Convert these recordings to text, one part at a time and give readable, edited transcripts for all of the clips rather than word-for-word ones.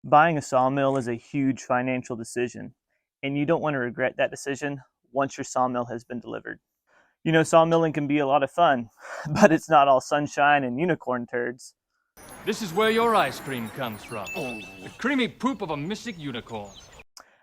Buying a sawmill is a huge financial decision, and you don't want to regret that decision once your sawmill has been delivered. Sawmilling can be a lot of fun, but it's not all sunshine and unicorn turds. This is where your ice cream comes from. The creamy poop of a mystic unicorn.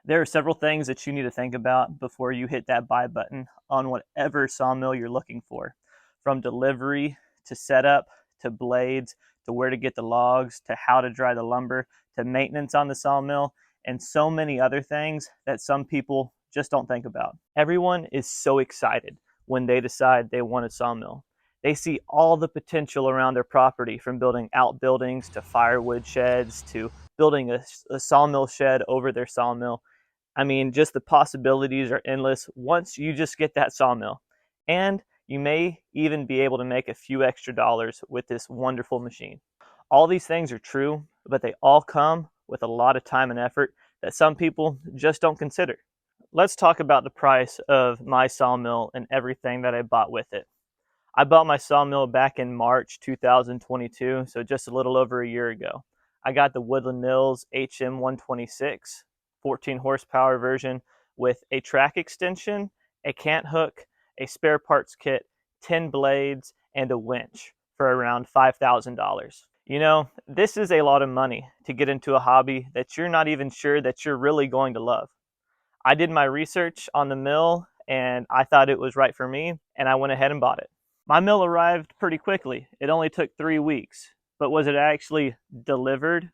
There are several things that you need to think about before you hit that buy button on whatever sawmill you're looking for, from delivery to setup to blades to where to get the logs to how to dry the lumber to maintenance on the sawmill and so many other things that some people just don't think about. Everyone is so excited when they decide they want a sawmill. They see all the potential around their property, from building outbuildings to firewood sheds to building a sawmill shed over their sawmill. I mean, just the possibilities are endless once you just get that sawmill. And you may even be able to make a few extra dollars with this wonderful machine. All these things are true, but they all come with a lot of time and effort that some people just don't consider. Let's talk about the price of my sawmill and everything that I bought with it. I bought my sawmill back in March 2022, so just a little over a year ago. I got the Woodland Mills HM126 14 horsepower version with a track extension, a cant hook, a spare parts kit, 10 blades, and a winch for around $5,000. This is a lot of money to get into a hobby that you're not even sure that you're really going to love. I did my research on the mill and I thought it was right for me, and I went ahead and bought it. My mill arrived pretty quickly. It only took 3 weeks, but was it actually delivered?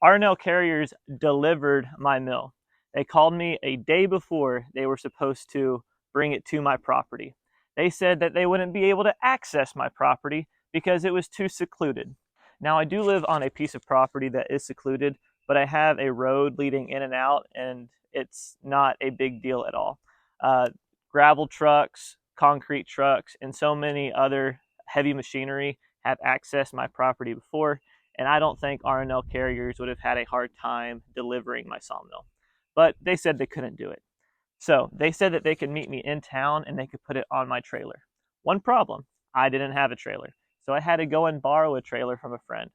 R&L Carriers delivered my mill. They called me a day before they were supposed to bring it to my property. They said that they wouldn't be able to access my property because it was too secluded. Now, I do live on a piece of property that is secluded, but I have a road leading in and out, and it's not a big deal at all. Gravel trucks, concrete trucks, and so many other heavy machinery have accessed my property before, and I don't think R&L Carriers would have had a hard time delivering my sawmill. But they said they couldn't do it. So they said that they could meet me in town and they could put it on my trailer. One problem, I didn't have a trailer. So I had to go and borrow a trailer from a friend.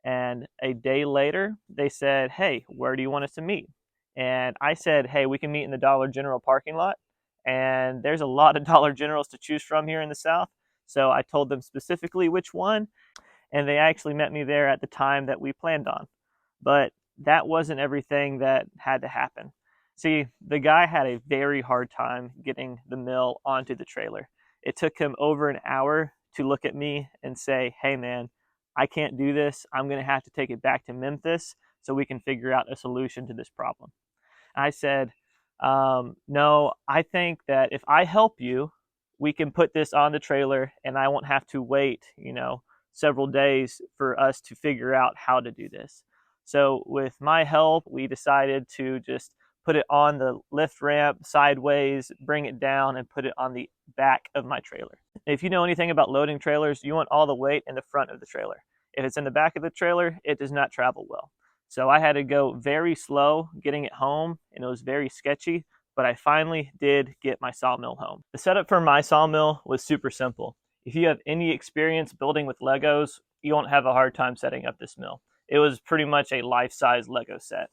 And a day later, they said, "Hey, where do you want us to meet?" And I said, "Hey, we can meet in the Dollar General parking lot." And there's a lot of Dollar Generals to choose from here in the South. So I told them specifically which one, and they actually met me there at the time that we planned on. But that wasn't everything that had to happen. See, the guy had a very hard time getting the mill onto the trailer. It took him over an hour to look at me and say, "Hey man, I can't do this. I'm going to have to take it back to Memphis so we can figure out a solution to this problem." I said, "No, I think that if I help you, we can put this on the trailer and I won't have to wait, several days for us to figure out how to do this." So with my help, we decided to just put it on the lift ramp sideways, bring it down, and put it on the back of my trailer. If you know anything about loading trailers, you want all the weight in the front of the trailer. If it's in the back of the trailer, it does not travel well. So I had to go very slow getting it home, and it was very sketchy, but I finally did get my sawmill home. The setup for my sawmill was super simple. If you have any experience building with Legos, you won't have a hard time setting up this mill. It was pretty much a life-size Lego set.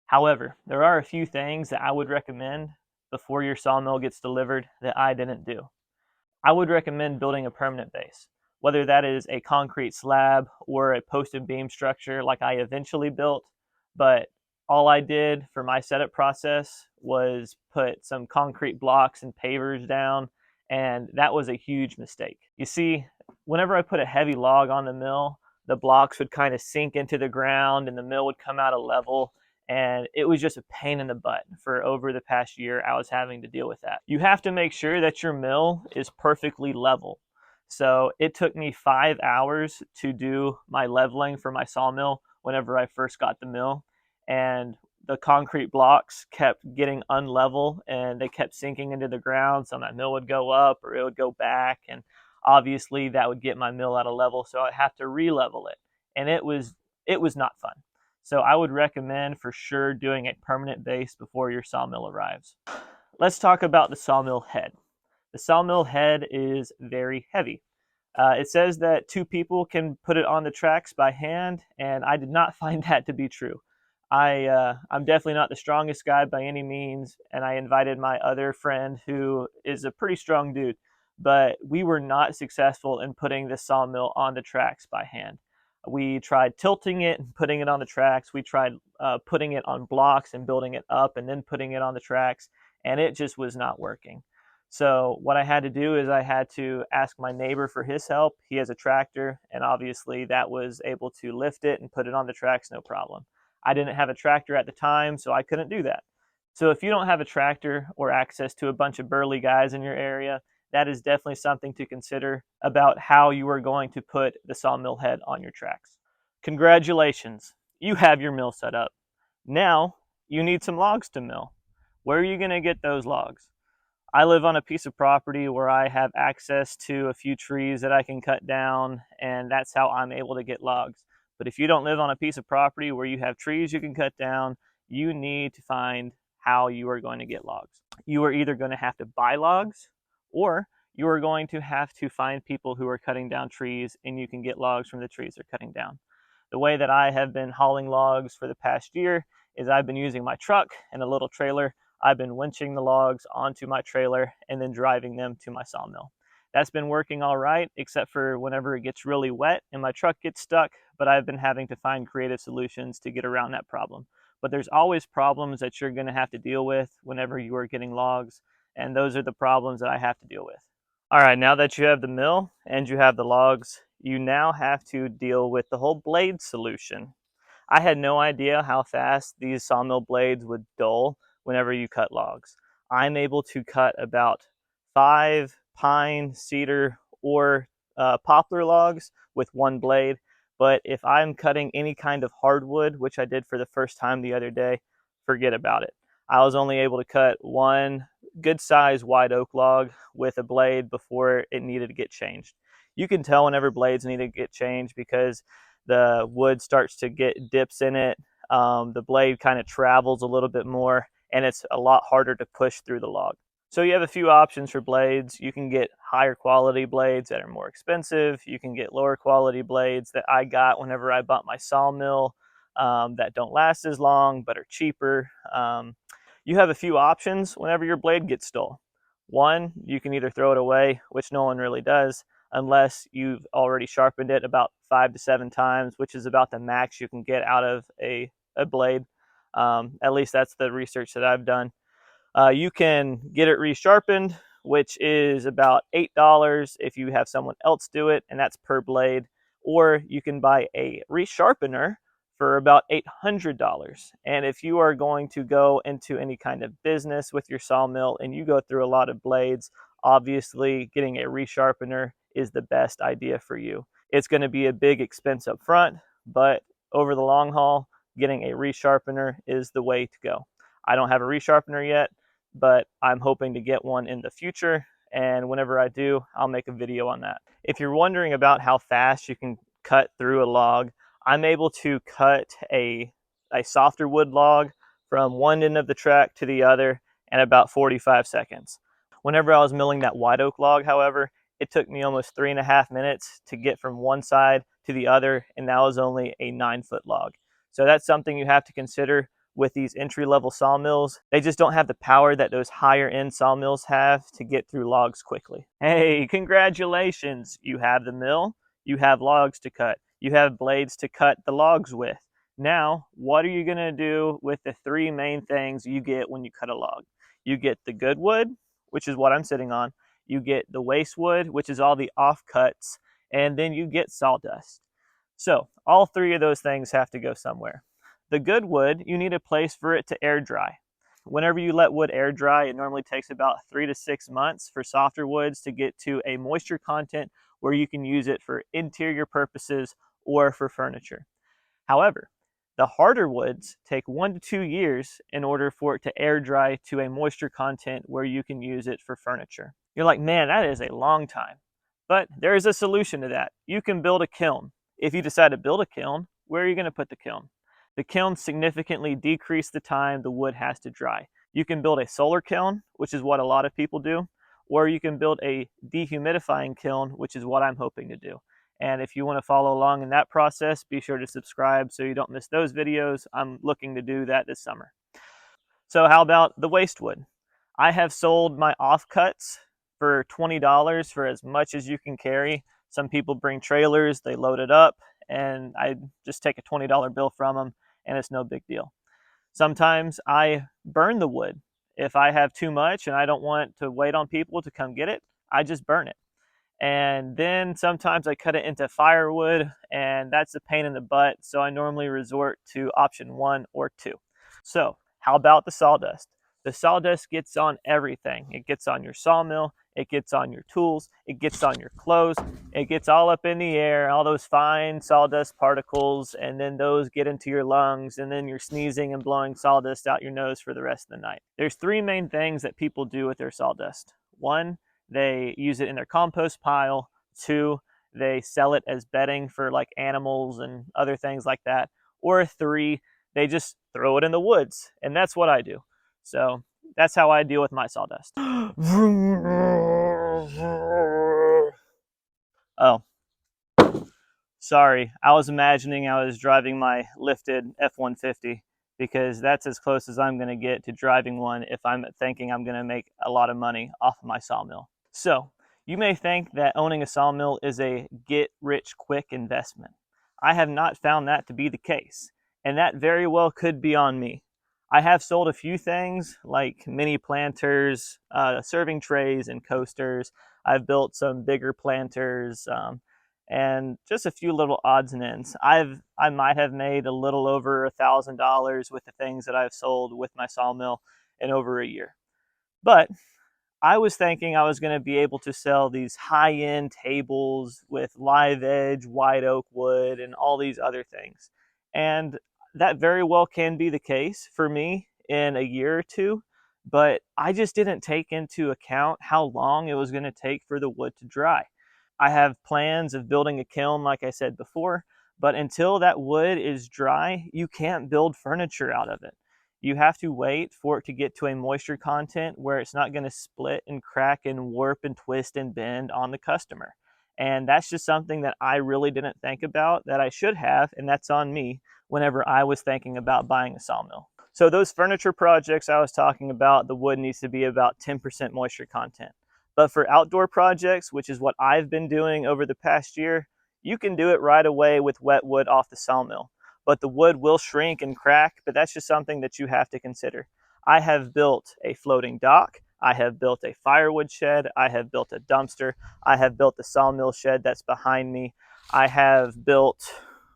However, there are a few things that I would recommend before your sawmill gets delivered that I didn't do. I would recommend building a permanent base, whether that is a concrete slab or a post and beam structure like I eventually built. But all I did for my setup process was put some concrete blocks and pavers down, and that was a huge mistake. You see, whenever I put a heavy log on the mill, the blocks would kind of sink into the ground and the mill would come out of level, and it was just a pain in the butt. For over the past year, I was having to deal with that. You have to make sure that your mill is perfectly level. So it took me 5 hours to do my leveling for my sawmill whenever I first got the mill, and the concrete blocks kept getting unlevel and they kept sinking into the ground. So my mill would go up or it would go back, and obviously that would get my mill out of level, so I'd have to re-level it, and it was not fun. So I would recommend for sure doing a permanent base before your sawmill arrives. Let's talk about the sawmill head. The sawmill head is very heavy. It says that 2 people can put it on the tracks by hand, and I did not find that to be true. I'm definitely not the strongest guy by any means, and I invited my other friend who is a pretty strong dude, but we were not successful in putting this sawmill on the tracks by hand. We tried tilting it and putting it on the tracks. We tried putting it on blocks and building it up and then putting it on the tracks, and it just was not working. So what I had to do is I had to ask my neighbor for his help. He has a tractor, and obviously that was able to lift it and put it on the tracks, no problem. I didn't have a tractor at the time, so I couldn't do that. So if you don't have a tractor or access to a bunch of burly guys in your area, that is definitely something to consider about how you are going to put the sawmill head on your tracks. Congratulations, you have your mill set up. Now you need some logs to mill. Where are you going to get those logs? I live on a piece of property where I have access to a few trees that I can cut down, and that's how I'm able to get logs. But if you don't live on a piece of property where you have trees you can cut down, you need to find how you are going to get logs. You are either going to have to buy logs, or you are going to have to find people who are cutting down trees and you can get logs from the trees they're cutting down. The way that I have been hauling logs for the past year is I've been using my truck and a little trailer. I've been winching the logs onto my trailer and then driving them to my sawmill. That's been working all right, except for whenever it gets really wet and my truck gets stuck, but I've been having to find creative solutions to get around that problem. But there's always problems that you're going to have to deal with whenever you are getting logs, and those are the problems that I have to deal with. All right, now that you have the mill and you have the logs, you now have to deal with the whole blade solution. I had no idea how fast these sawmill blades would dull whenever you cut logs. I'm able to cut about 5 pine, cedar, or poplar logs with one blade, but if I'm cutting any kind of hardwood, which I did for the first time the other day, forget about it. I was only able to cut one good size white oak log with a blade before it needed to get changed. You can tell whenever blades need to get changed because the wood starts to get dips in it. The blade kind of travels a little bit more, and it's a lot harder to push through the log. So you have a few options for blades. You can get higher quality blades that are more expensive. You can get lower quality blades that I got whenever I bought my sawmill that don't last as long but are cheaper. You have a few options whenever your blade gets stole. One, you can either throw it away, which no one really does, unless you've already sharpened it about 5 to 7 times, which is about the max you can get out of a blade. At least that's the research that I've done. You can get it resharpened, which is about $8 if you have someone else do it, and that's per blade. Or you can buy a resharpener for about $800. And if you are going to go into any kind of business with your sawmill and you go through a lot of blades, obviously getting a resharpener is the best idea for you. It's going to be a big expense up front, but over the long haul, getting a resharpener is the way to go. I don't have a resharpener yet, but I'm hoping to get one in the future, and whenever I do, I'll make a video on that. If you're wondering about how fast you can cut through a log, I'm able to cut a softer wood log from one end of the track to the other in about 45 seconds. Whenever I was milling that white oak log, however, it took me almost 3.5 minutes to get from one side to the other, and that was only a 9-foot log. So that's something you have to consider with these entry-level sawmills. They just don't have the power that those higher-end sawmills have to get through logs quickly. Hey, congratulations! You have the mill, you have logs to cut, you have blades to cut the logs with. Now, what are you going to do with the 3 main things you get when you cut a log? You get the good wood, which is what I'm sitting on. You get the waste wood, which is all the offcuts, and then you get sawdust. So all 3 of those things have to go somewhere. The good wood, you need a place for it to air dry. Whenever you let wood air dry, it normally takes about 3 to 6 months for softer woods to get to a moisture content where you can use it for interior purposes or for furniture. However, the harder woods take 1 to 2 years in order for it to air dry to a moisture content where you can use it for furniture. You're like, man, that is a long time. But there is a solution to that. You can build a kiln. If you decide to build a kiln, where are you going to put the kiln? The kiln significantly decreases the time the wood has to dry. You can build a solar kiln, which is what a lot of people do, or you can build a dehumidifying kiln, which is what I'm hoping to do. And if you want to follow along in that process, be sure to subscribe so you don't miss those videos. I'm looking to do that this summer. So how about the waste wood? I have sold my offcuts for $20 for as much as you can carry. Some people bring trailers, they load it up, and I just take a $20 bill from them, and it's no big deal. Sometimes I burn the wood. If I have too much and I don't want to wait on people to come get it, I just burn it. And then sometimes I cut it into firewood, and that's a pain in the butt, so I normally resort to option 1 or 2. So how about the sawdust? The sawdust gets on everything. It gets on your sawmill, it gets on your tools, it gets on your clothes, it gets all up in the air, all those fine sawdust particles, and then those get into your lungs, and then you're sneezing and blowing sawdust out your nose for the rest of the night. There's 3 main things that people do with their sawdust. 1, they use it in their compost pile. 2, they sell it as bedding for like animals and other things like that. Or 3, they just throw it in the woods. And that's what I do. So that's how I deal with my sawdust. Oh, sorry. I was imagining I was driving my lifted F-150 because that's as close as I'm going to get to driving one if I'm thinking I'm going to make a lot of money off of my sawmill. So you may think that owning a sawmill is a get-rich-quick investment. I have not found that to be the case, and that very well could be on me. I have sold a few things like mini planters, serving trays, and coasters. I've built some bigger planters, and just a few little odds and ends. I might have made a little over $1,000 with the things that I've sold with my sawmill in over a year. But I was thinking I was going to be able to sell these high-end tables with live edge, white oak wood, and all these other things. And that very well can be the case for me in a year or two, but I just didn't take into account how long it was going to take for the wood to dry. I have plans of building a kiln, like I said before, but until that wood is dry, you can't build furniture out of it. You have to wait for it to get to a moisture content where it's not going to split and crack and warp and twist and bend on the customer. And that's just something that I really didn't think about that I should have, and that's on me whenever I was thinking about buying a sawmill. So those furniture projects I was talking about, the wood needs to be about 10% moisture content. But for outdoor projects, which is what I've been doing over the past year, you can do it right away with wet wood off the sawmill. But the wood will shrink and crack, but that's just something that you have to consider. I have built a floating dock, I have built a firewood shed, I have built a dumpster, I have built the sawmill shed that's behind me, I have built,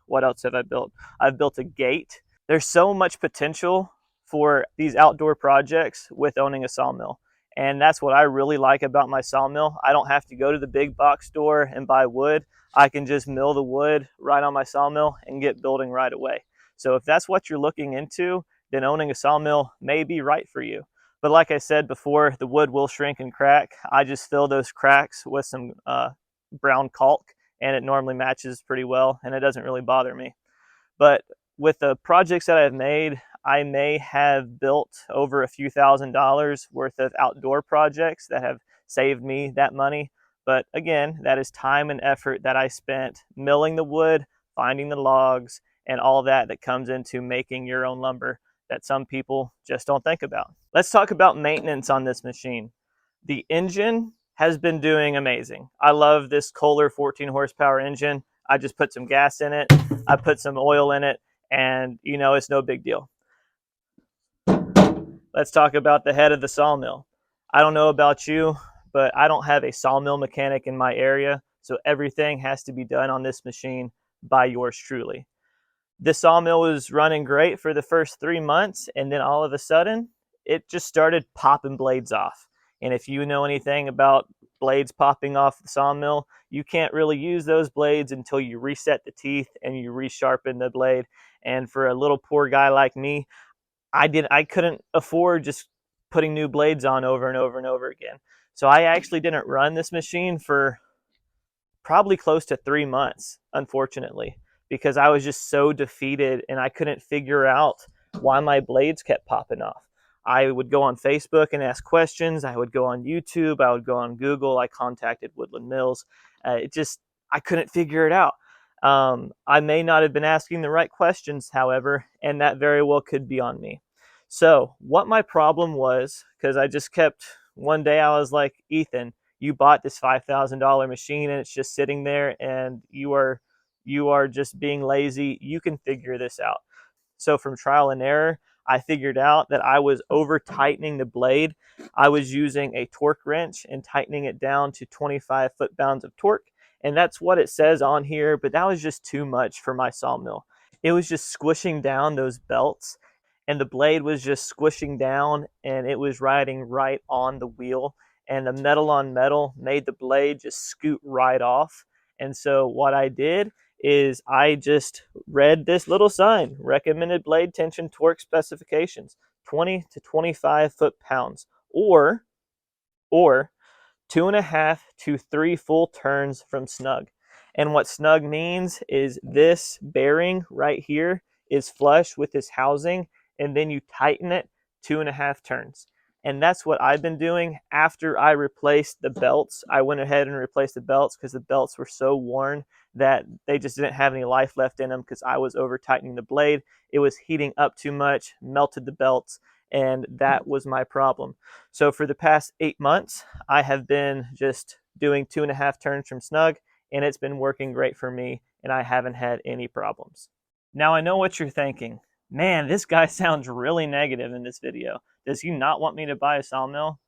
what else have I built? I've built a gate. There's so much potential for these outdoor projects with owning a sawmill. And that's what I really like about my sawmill. I don't have to go to the big box store and buy wood. I can just mill the wood right on my sawmill and get building right away. So if that's what you're looking into, then owning a sawmill may be right for you. But like I said before, the wood will shrink and crack. I just fill those cracks with some brown caulk, and it normally matches pretty well, and it doesn't really bother me. But with the projects that I've made, I may have built over a few $1,000s worth of outdoor projects that have saved me that money. But again, that is time and effort that I spent milling the wood, finding the logs, and all that comes into making your own lumber that some people just don't think about. Let's talk about maintenance on this machine. The engine has been doing amazing. I love this Kohler 14 horsepower engine. I just put some gas in it, I put some oil in it, and you know, it's no big deal. Let's talk about the head of the sawmill. I don't know about you, but I don't have a sawmill mechanic in my area, so everything has to be done on this machine by yours truly. This sawmill was running great for the first 3 months, and then all of a sudden, it just started popping blades off. And if you know anything about blades popping off the sawmill, you can't really use those blades until you reset the teeth and you resharpen the blade. And for a little poor guy like me, I couldn't afford just putting new blades on over and over and over again. So I actually didn't run this machine for probably close to 3 months, unfortunately, because I was just so defeated and I couldn't figure out why my blades kept popping off. I would go on Facebook and ask questions. I would go on YouTube. I would go on Google. I contacted Woodland Mills. I couldn't figure it out. I may not have been asking the right questions, however, and that very well could be on me. So, what my problem was, because I just kept, one day I was like, Ethan, you bought this $5,000 machine and it's just sitting there, and you are just being lazy. You can figure this out. So from trial and error, I figured out that I was over tightening the blade. I was using a torque wrench and tightening it down to 25 foot-pounds of torque. And that's what it says on here, but that was just too much for my sawmill. It was just squishing down those belts, and the blade was just squishing down, and it was riding right on the wheel. And the metal on metal made the blade just scoot right off. And so what I did is I just read this little sign, recommended blade tension torque specifications, 20 to 25 foot-pounds, or 2.5 to 3 full turns from snug. And what snug means is this bearing right here is flush with this housing, and then you tighten it 2.5 turns. And that's what I've been doing after I replaced the belts. I went ahead and replaced the belts because the belts were so worn that they just didn't have any life left in them because I was over tightening the blade. It was heating up too much, melted the belts, and that was my problem. So for the past 8 months, I have been just doing 2.5 turns from snug, and it's been working great for me, and I haven't had any problems. Now I know what you're thinking. Man, this guy sounds really negative in this video. Does he not want me to buy a sawmill?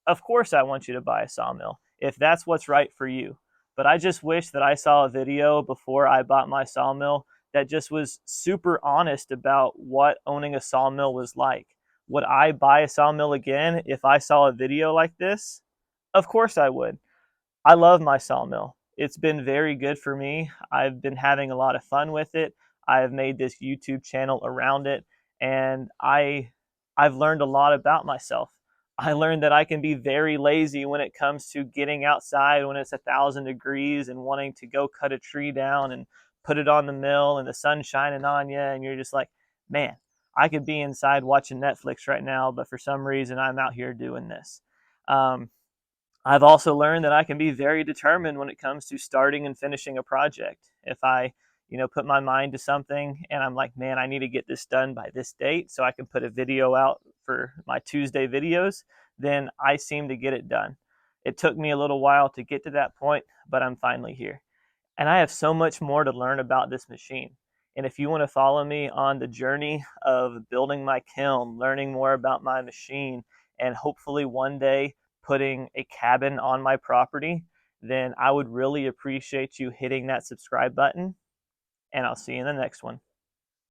Of course I want you to buy a sawmill, if that's what's right for you. But I just wish that I saw a video before I bought my sawmill that just was super honest about what owning a sawmill was like. Would I buy a sawmill again if I saw a video like this? Of course I would. I love my sawmill. It's been very good for me. I've been having a lot of fun with it. I've made this YouTube channel around it, and I've learned a lot about myself. I learned that I can be very lazy when it comes to getting outside when it's 1,000 degrees and wanting to go cut a tree down and put it on the mill and the sun's shining on you, and you're just like, man, I could be inside watching Netflix right now, but for some reason I'm out here doing this. I've also learned that I can be very determined when it comes to starting and finishing a project. If I, put my mind to something and I'm like, man, I need to get this done by this date so I can put a video out for my Tuesday videos, then I seem to get it done. It took me a little while to get to that point, but I'm finally here. And I have so much more to learn about this machine. And if you want to follow me on the journey of building my kiln, learning more about my machine, and hopefully one day putting a cabin on my property, then I would really appreciate you hitting that subscribe button, and I'll see you in the next one.